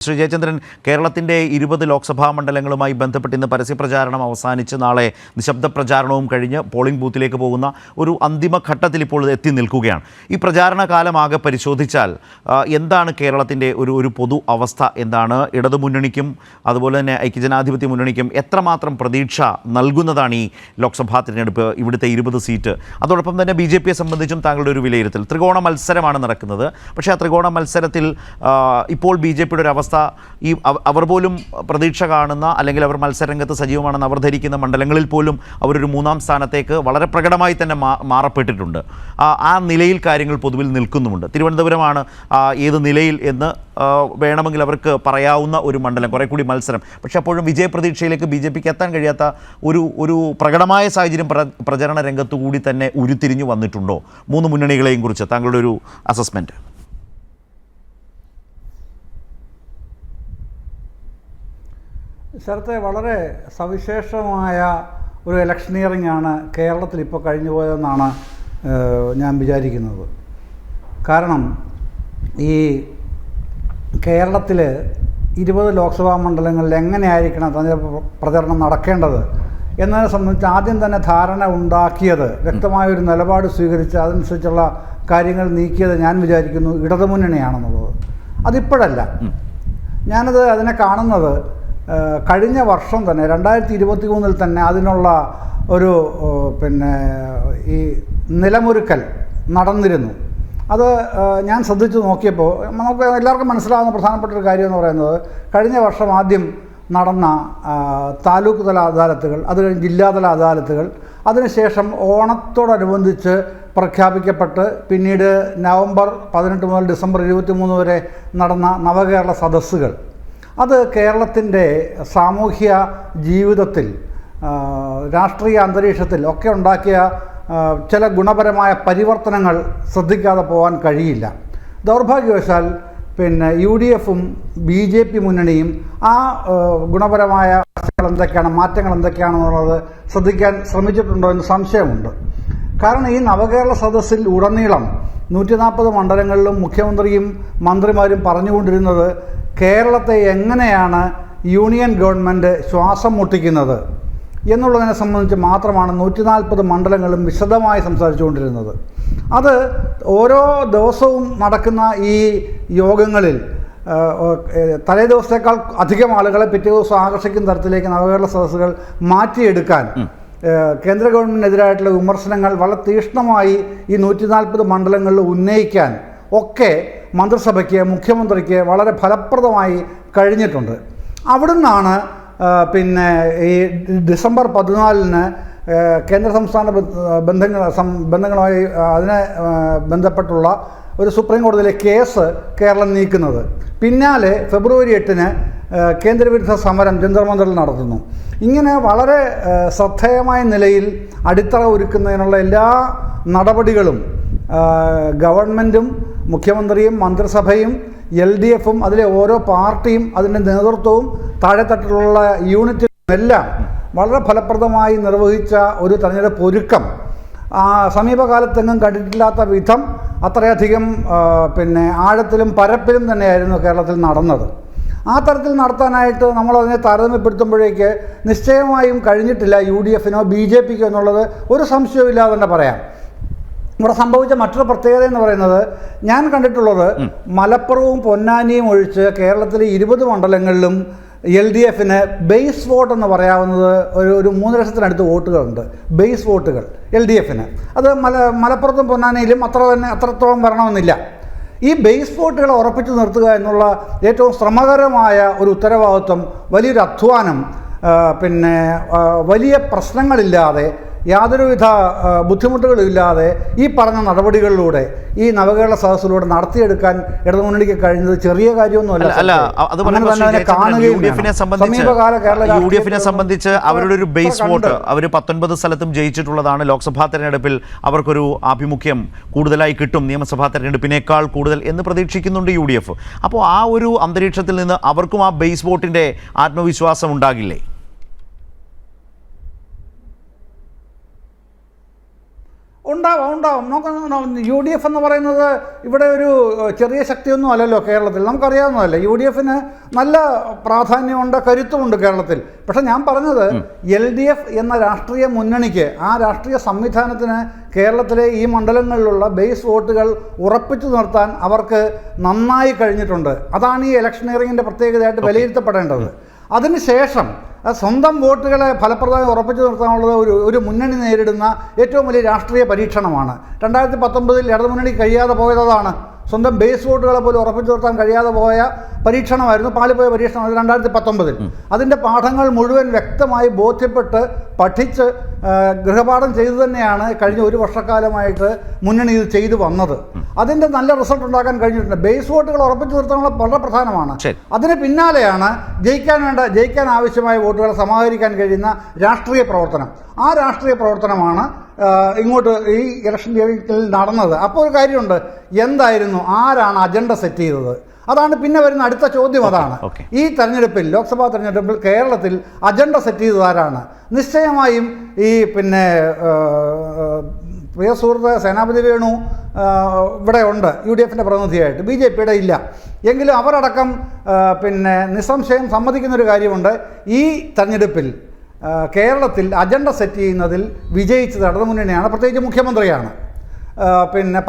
ശ്രീ ജയചന്ദ്രൻ, കേരളത്തിൻ്റെ 20 ലോക്സഭാ മണ്ഡലങ്ങളുമായി ബന്ധപ്പെട്ട് ഇന്ന് പരസ്യപ്രചാരണം അവസാനിച്ച് നാളെ നിശബ്ദ പ്രചാരണവും കഴിഞ്ഞ് പോളിംഗ് ബൂത്തിലേക്ക് പോകുന്ന ഒരു അന്തിമ ഘട്ടത്തിൽ ഇപ്പോൾ എത്തി നിൽക്കുകയാണ്. ഈ പ്രചാരണ കാലമാകെ പരിശോധിച്ചാൽ എന്താണ് കേരളത്തിൻ്റെ ഒരു പൊതു അവസ്ഥ? എന്താണ് ഇടതുമുന്നണിക്കും അതുപോലെ തന്നെ ഐക്യജനാധിപത്യ മുന്നണിക്കും എത്രമാത്രം പ്രതീക്ഷ നൽകുന്നതാണ് ഈ ലോക്സഭാ തിരഞ്ഞെടുപ്പ്, ഇവിടുത്തെ 20 സീറ്റ്? അതോടൊപ്പം തന്നെ BJP സംബന്ധിച്ചും താങ്കളുടെ ഒരു വിലയിരുത്തൽ. ത്രികോണ മത്സരമാണ് നടക്കുന്നത്. പക്ഷേ ആ ത്രികോണ മത്സരത്തിൽ ഇപ്പോൾ BJPയുടെ ഒരു അവസ്ഥ, ഈ അവർ പോലും പ്രതീക്ഷ കാണുന്ന അല്ലെങ്കിൽ അവർ മത്സരരംഗത്ത് സജീവമാണെന്ന് അവർ ധരിക്കുന്ന മണ്ഡലങ്ങളിൽ പോലും അവരൊരു 3-ാം സ്ഥാനത്തേക്ക് വളരെ പ്രകടമായി തന്നെ മാറപ്പെട്ടിട്ടുണ്ട്. ആ നിലയിൽ കാര്യങ്ങൾ പൊതുവിൽ നിൽക്കുന്നുമുണ്ട്. തിരുവനന്തപുരമാണ് ഏത് നിലയിൽ എന്ന് വേണമെങ്കിൽ അവർക്ക് പറയാവുന്ന ഒരു മണ്ഡലം, കുറേ കൂടി മത്സരം. പക്ഷേ അപ്പോഴും വിജയപ്രതീക്ഷയിലേക്ക് BJPക്ക് എത്താൻ കഴിയാത്ത ഒരു പ്രകടമായ സാഹചര്യം പ്രചരണ രംഗത്തു കൂടി തന്നെ ഉരുത്തിരിഞ്ഞു വന്നിട്ടുണ്ടോ? 3 മുന്നണികളെയും കുറിച്ച് താങ്കളുടെ ഒരു അസസ്മെൻറ്റ്. സ്ഥലത്തെ വളരെ സവിശേഷമായ ഒരു ഇലക്ഷനിയറിംഗ് ആണ് കേരളത്തിൽ ഇപ്പോൾ കഴിഞ്ഞു പോയതെന്നാണ് ഞാൻ വിചാരിക്കുന്നത്. കാരണം ഈ കേരളത്തിൽ 20 ലോക്സഭാ മണ്ഡലങ്ങളിൽ എങ്ങനെയായിരിക്കണം തെരഞ്ഞെടുപ്പ് പ്രചരണം നടക്കേണ്ടത് എന്നതിനെ സംബന്ധിച്ച് ആദ്യം തന്നെ ധാരണ ഉണ്ടാക്കിയത്, വ്യക്തമായൊരു നിലപാട് സ്വീകരിച്ച് അതനുസരിച്ചുള്ള കാര്യങ്ങൾ നീക്കിയത് ഞാൻ വിചാരിക്കുന്നു ഇടതുമുന്നണിയാണെന്നുള്ളത്. അതിപ്പോഴല്ല. അതിനെ കാണുന്നത് കഴിഞ്ഞ വർഷം തന്നെ 2023 തന്നെ അതിനുള്ള ഒരു ഈ നിലമൊരുക്കൽ നടന്നിരുന്നു. അത് ഞാൻ ശ്രദ്ധിച്ചു നോക്കിയപ്പോൾ നമുക്ക് എല്ലാവർക്കും മനസ്സിലാകുന്ന പ്രധാനപ്പെട്ട ഒരു കാര്യം എന്ന് പറയുന്നത്, കഴിഞ്ഞ വർഷം ആദ്യം നടന്ന താലൂക്ക് തല അദാലത്തുകൾ, അത് കഴിഞ്ഞ് ജില്ലാതല അദാലത്തുകൾ, അതിനുശേഷം ഓണത്തോടനുബന്ധിച്ച് പ്രഖ്യാപിക്കപ്പെട്ട് പിന്നീട് നവംബർ 18 മുതൽ ഡിസംബർ 23 വരെ നടന്ന നവകേരള സദസ്സുകൾ, അത് കേരളത്തിൻ്റെ സാമൂഹ്യ ജീവിതത്തിൽ, രാഷ്ട്രീയ അന്തരീക്ഷത്തിൽ ഒക്കെ ഉണ്ടാക്കിയ ചില ഗുണപരമായ പരിവർത്തനങ്ങൾ ശ്രദ്ധിക്കാതെ പോകാൻ കഴിയില്ല. ദൗർഭാഗ്യവശാൽ UDF-ഉം BJP മുന്നണിയും ആ ഗുണപരമായ മാറ്റങ്ങൾ എന്തൊക്കെയാണെന്നുള്ളത് ശ്രദ്ധിക്കാൻ ശ്രമിച്ചിട്ടുണ്ടോ എന്ന് സംശയമുണ്ട്. കാരണം ഈ നവകേരള സദസ്സിൽ ഉടനീളം 140 മണ്ഡലങ്ങളിലും മുഖ്യമന്ത്രിയും മന്ത്രിമാരും പറഞ്ഞുകൊണ്ടിരുന്നത് കേരളത്തെ എങ്ങനെയാണ് യൂണിയൻ ഗവൺമെൻറ് ശ്വാസം മുട്ടിക്കുന്നത് എന്നുള്ളതിനെ സംബന്ധിച്ച് മാത്രമാണ് 140 മണ്ഡലങ്ങളും വിശദമായി സംസാരിച്ചുകൊണ്ടിരുന്നത്. അത് ഓരോ ദിവസവും നടക്കുന്ന ഈ യോഗങ്ങളിൽ തലേ ദിവസത്തേക്കാൾ അധികം ആളുകളെ പിറ്റേ ദിവസം ആകർഷിക്കുന്ന തരത്തിലേക്ക് നവകേരള സദസ്സുകൾ മാറ്റിയെടുക്കാൻ കേന്ദ്ര ഗവൺമെൻറ്റിനെതിരായിട്ടുള്ള വിമർശനങ്ങൾ വളരെ തീക്ഷ്ണമായി ഈ 140 മണ്ഡലങ്ങളിൽ ഉന്നയിക്കാൻ ഒക്കെ മന്ത്രിസഭയ്ക്ക്, മുഖ്യമന്ത്രിക്ക് വളരെ ഫലപ്രദമായി കഴിഞ്ഞിട്ടുണ്ട്. അവിടുന്നാണ് ഈ ഡിസംബർ 14 കേന്ദ്ര സംസ്ഥാന ബന്ധങ്ങളുമായി അതിനെ ബന്ധപ്പെട്ടുള്ള ഒരു സുപ്രീം കോടതിയിലെ കേസ് കേരളം നീക്കുന്നത്. പിന്നാലെ ഫെബ്രുവരി 8 കേന്ദ്രവിരുദ്ധ സമരം ജന്തർ മന്ദറിൽ നടത്തുന്നു. ഇങ്ങനെ വളരെ ശ്രദ്ധേയമായ നിലയിൽ അടിത്തറ ഒരുക്കുന്നതിനുള്ള എല്ലാ നടപടികളും ഗവൺമെൻറ്റും മുഖ്യമന്ത്രിയും മന്ത്രിസഭയും LDF-ഉം അതിലെ ഓരോ പാർട്ടിയും അതിൻ്റെ നേതൃത്വവും താഴെത്തട്ടിലുള്ള യൂണിറ്റും എല്ലാം വളരെ ഫലപ്രദമായി നിർവഹിച്ച ഒരു തെരഞ്ഞെടുപ്പ് ഒരുക്കം സമീപകാലത്തെങ്ങും കണ്ടിട്ടില്ലാത്ത വിധം അത്രയധികം ആഴത്തിലും പരപ്പിലും തന്നെയായിരുന്നു കേരളത്തിൽ നടന്നത്. ആ തരത്തിൽ നടത്താനായിട്ട് നമ്മളതിനെ താരതമ്യപ്പെടുത്തുമ്പോഴേക്ക് നിശ്ചയമായും കഴിഞ്ഞിട്ടില്ല UDF-നോ BJP-ക്കോ എന്നുള്ളത് ഒരു സംശയവുമില്ലാതെ തന്നെ പറയാം. ഇവിടെ സംഭവിച്ച മറ്റൊരു പ്രത്യേകത എന്ന് പറയുന്നത്, ഞാൻ കണ്ടിട്ടുള്ളത് മലപ്പുറവും പൊന്നാനിയും ഒഴിച്ച് കേരളത്തിലെ 20 മണ്ഡലങ്ങളിലും LDF-ന് ബേസ് വോട്ട് എന്ന് പറയാവുന്നത് ഒരു 3 ലക്ഷത്തിനടുത്ത് വോട്ടുകളുണ്ട്. ബേസ് വോട്ടുകൾ LDF-ന്. അത് മലപ്പുറത്തും പൊന്നാനിയിലും അത്രത്തോളം വരണമെന്നില്ല. ഈ ബേസ് വോട്ടുകളെ ഉറപ്പിച്ചു നിർത്തുക എന്നുള്ള ഏറ്റവും ശ്രമകരമായ ഒരു ഉത്തരവാദിത്വം, വലിയൊരു അധ്വാനം, വലിയ പ്രശ്നങ്ങളില്ലാതെ, യാതൊരുവിധ ബുദ്ധിമുട്ടുകളില്ലാതെ ഈ പറഞ്ഞ നടപടികളിലൂടെ ഈ നവകേരള സദസ്സിലൂടെ നടത്തിയെടുക്കാൻ ഇടതുമുന്നണിക്ക് കഴിഞ്ഞത് ചെറിയ കാര്യമൊന്നുമല്ല. UDF-നെ സംബന്ധിച്ച് അവരുടെ ഒരു ബേസ് വോട്ട്, അവർ 19 സ്ഥലത്തും ജയിച്ചിട്ടുള്ളതാണ്. ലോക്സഭാ തെരഞ്ഞെടുപ്പിൽ അവർക്കൊരു ആഭിമുഖ്യം കൂടുതലായി കിട്ടും, നിയമസഭാ തെരഞ്ഞെടുപ്പിനേക്കാൾ കൂടുതൽ എന്ന് പ്രതീക്ഷിക്കുന്നുണ്ട് UDF. അപ്പോൾ ആ ഒരു അന്തരീക്ഷത്തിൽ നിന്ന് അവർക്കും ആ ബേസ് വോട്ടിൻ്റെ ആത്മവിശ്വാസം ഉണ്ടാകില്ലേ? ഉണ്ടാവും. നമുക്ക് UDF എന്ന് പറയുന്നത് ഇവിടെ ഒരു ചെറിയ ശക്തിയൊന്നും അല്ലല്ലോ കേരളത്തിൽ, നമുക്കറിയാവുന്നതല്ലേ. UDFന് നല്ല പ്രാധാന്യമുണ്ട്, കരുത്തുമുണ്ട് കേരളത്തിൽ. പക്ഷെ ഞാൻ പറഞ്ഞത് LDF എന്ന രാഷ്ട്രീയ മുന്നണിക്ക്, ആ രാഷ്ട്രീയ സംവിധാനത്തിന് കേരളത്തിലെ ഈ മണ്ഡലങ്ങളിലുള്ള ബേസ് വോട്ടുകൾ ഉറപ്പിച്ചു നിർത്താൻ അവർക്ക് നന്നായി കഴിഞ്ഞിട്ടുണ്ട്. അതാണ് ഈ ഇലക്ഷനിയറിങ്ങിൻ്റെ പ്രത്യേകതയായിട്ട് വിലയിരുത്തപ്പെടേണ്ടത്. അതിനുശേഷം സ്വന്തം വോട്ടുകളെ ഫലപ്രദമായി ഉറപ്പിച്ചു നിർത്താനുള്ളത് ഒരു മുന്നണി നേരിടുന്ന ഏറ്റവും വലിയ രാഷ്ട്രീയ പരീക്ഷണമാണ്. 2019 ഇടതുമുന്നണി കഴിയാതെ പോയതാണ്. സ്വന്തം ബേസ് വോട്ടുകളെ പോലും ഉറപ്പിച്ചു നിർത്താൻ കഴിയാതെ പോയ പരീക്ഷണമായിരുന്നു, പാളിപ്പോയ പരീക്ഷണമായിരുന്നു 2019. അതിൻ്റെ പാഠങ്ങൾ മുഴുവൻ വ്യക്തമായി ബോധ്യപ്പെട്ട് പഠിച്ച് ഗൃഹപാഠം ചെയ്തു തന്നെയാണ് കഴിഞ്ഞ ഒരു വർഷക്കാലമായിട്ട് മുന്നണി ഇത് ചെയ്തു വന്നത്. അതിൻ്റെ നല്ല റിസൾട്ട് ഉണ്ടാക്കാൻ കഴിഞ്ഞിട്ടുണ്ട്. ബേസ് വോട്ടുകൾ ഉറപ്പിച്ചു നിർത്താനുള്ള വളരെ പ്രധാനമാണ്. അതിന് പിന്നാലെയാണ് ജയിക്കാൻ ആവശ്യമായ വോട്ടുകൾ സമാഹരിക്കാൻ കഴിയുന്ന രാഷ്ട്രീയ പ്രവർത്തനം. ആ രാഷ്ട്രീയ പ്രവർത്തനമാണ് ഇങ്ങോട്ട് ഈ ഇലക്ഷൻ നടന്നത്. അപ്പോൾ ഒരു കാര്യമുണ്ട്, എന്തായിരുന്നു, ആരാണ് അജണ്ട സെറ്റ് ചെയ്തത്? അതാണ് പിന്നെ വരുന്ന അടുത്ത ചോദ്യം. അതാണ് ഈ തെരഞ്ഞെടുപ്പിൽ, ലോക്സഭാ തെരഞ്ഞെടുപ്പിൽ കേരളത്തിൽ അജണ്ട സെറ്റ് ചെയ്തത് ആരാണ്? നിശ്ചയമായും ഈ പ്രിയ സുഹൃത്ത് സേനാപതി വേണു ഇവിടെ ഉണ്ട് UDFൻ്റെ പ്രതിനിധിയായിട്ട്, BJPയുടെ ഇല്ല. എങ്കിലും അവരടക്കം നിസ്സംശയം സമ്മതിക്കുന്നൊരു കാര്യമുണ്ട്, ഈ തെരഞ്ഞെടുപ്പിൽ കേരളത്തിൽ അജണ്ട സെറ്റ് ചെയ്യുന്നതിൽ വിജയിച്ചത് ഇടതുമുന്നണിയാണ്, പ്രത്യേകിച്ച് മുഖ്യമന്ത്രിയാണ്,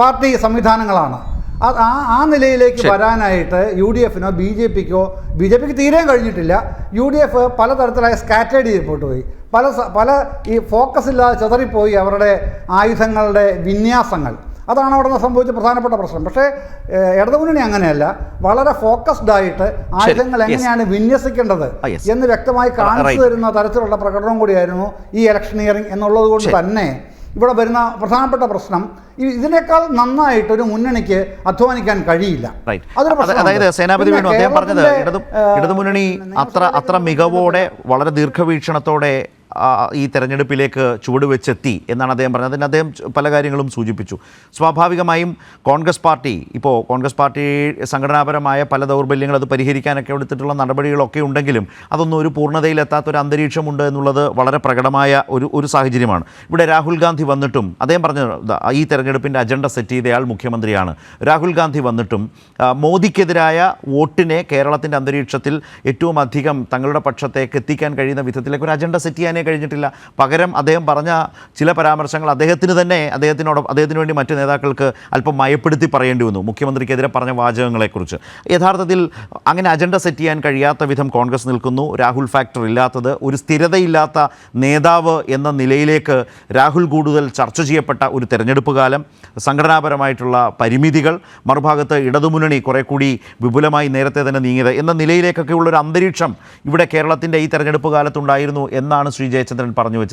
പാർട്ടി സംവിധാനങ്ങളാണ്. ആ നിലയിലേക്ക് വരാനായിട്ട് UDFനോ BJPക്ക് തീരെയും കഴിഞ്ഞിട്ടില്ല. UDF പലതരത്തിലായ സ്കാറ്റേഡ് ചെയ്യപ്പെട്ടു പോയി, പല ഈ ഫോക്കസ് ഇല്ലാതെ ചിതറിപ്പോയി അവരുടെ ആയുധങ്ങളുടെ വിന്യാസങ്ങൾ. അതാണ് അവിടെ നിന്ന് സംഭവിച്ച പ്രധാനപ്പെട്ട പ്രശ്നം. പക്ഷേ ഇടതുമുന്നണി അങ്ങനെയല്ല, വളരെ ഫോക്കസ്ഡ് ആയിട്ട് ആയുധങ്ങൾ എങ്ങനെയാണ് വിന്യസിക്കേണ്ടത് എന്ന് വ്യക്തമായി കാണിച്ചു തരുന്ന തരത്തിലുള്ള പ്രകടനം കൂടിയായിരുന്നു ഈ ഇലക്ഷനിയറിംഗ് എന്നുള്ളത് കൊണ്ട് തന്നെ ഇവിടെ വരുന്ന പ്രധാനപ്പെട്ട പ്രശ്നം, ഇതിനേക്കാൾ നന്നായിട്ട് ഒരു മുന്നണിക്ക് അധ്വാനിക്കാൻ കഴിയില്ല. അതായത് സേനാപതി വേണു അദ്ദേഹം പറഞ്ഞത് ഇടതുമുന്നണി അത്ര മികവോടെ വളരെ ദീർഘവീക്ഷണത്തോടെ ഈ തെരഞ്ഞെടുപ്പിലേക്ക് ചുവടുവെച്ചെത്തി എന്നാണ് അദ്ദേഹം പറഞ്ഞത്. അതിന് അദ്ദേഹം പല കാര്യങ്ങളും സൂചിപ്പിച്ചു. സ്വാഭാവികമായും കോൺഗ്രസ് പാർട്ടി സംഘടനാപരമായ പല ദൗർബല്യങ്ങൾ അത് പരിഹരിക്കാനൊക്കെ എടുത്തിട്ടുള്ള നടപടികളൊക്കെ ഉണ്ടെങ്കിലും അതൊന്നും ഒരു പൂർണ്ണതയിലെത്താത്തൊരു അന്തരീക്ഷമുണ്ട് എന്നുള്ളത് വളരെ പ്രകടമായ ഒരു സാഹചര്യമാണ്. ഇവിടെ രാഹുൽ ഗാന്ധി വന്നിട്ടും അദ്ദേഹം പറഞ്ഞത് ഈ തെരഞ്ഞെടുപ്പിൻ്റെ അജണ്ട സെറ്റ് ചെയ്തയാൾ മുഖ്യമന്ത്രിയാണ്. രാഹുൽ ഗാന്ധി വന്നിട്ടും മോദിക്കെതിരായ വോട്ടിനെ കേരളത്തിൻ്റെ അന്തരീക്ഷത്തിൽ ഏറ്റവും അധികം തങ്ങളുടെ പക്ഷത്തേക്ക് എത്തിക്കാൻ കഴിയുന്ന വിധത്തിലേക്ക് ഒരു അജണ്ട സെറ്റ് ചെയ്യാൻ കഴിഞ്ഞിട്ടില്ല. പകരം അദ്ദേഹം പറഞ്ഞ ചില പരാമർശങ്ങൾ അദ്ദേഹത്തിന് വേണ്ടി മറ്റു നേതാക്കൾക്ക് അല്പം മയപ്പെടുത്തി പറയേണ്ടി വന്നു. മുഖ്യമന്ത്രിക്കെതിരെ പറഞ്ഞ വാചകങ്ങളെക്കുറിച്ച് യഥാർത്ഥത്തിൽ അങ്ങനെ അജണ്ട സെറ്റ് ചെയ്യാൻ കഴിയാത്ത വിധം കോൺഗ്രസ് നിൽക്കുന്നു. രാഹുൽ ഫാക്ടർ ഇല്ലാത്തത്, ഒരു സ്ഥിരതയില്ലാത്ത നേതാവ് എന്ന നിലയിലേക്ക് രാഹുൽ കൂടുതൽ ചർച്ച ചെയ്യപ്പെട്ട ഒരു തെരഞ്ഞെടുപ്പ് കാലം, സംഘടനാപരമായിട്ടുള്ള പരിമിതികൾ, മറുഭാഗത്ത് ഇടതുമുന്നണി കുറെ കൂടി വിപുലമായി നേരത്തെ തന്നെ നീങ്ങിയത് എന്ന നിലയിലേക്കൊക്കെയുള്ളൊരു അന്തരീക്ഷം ഇവിടെ കേരളത്തിൻ്റെ ഈ തെരഞ്ഞെടുപ്പ് കാലത്തുണ്ടായിരുന്നു എന്നാണ് ശ്രീ ജയചന്ദ്രൻ പറഞ്ഞു വെച്ചത്.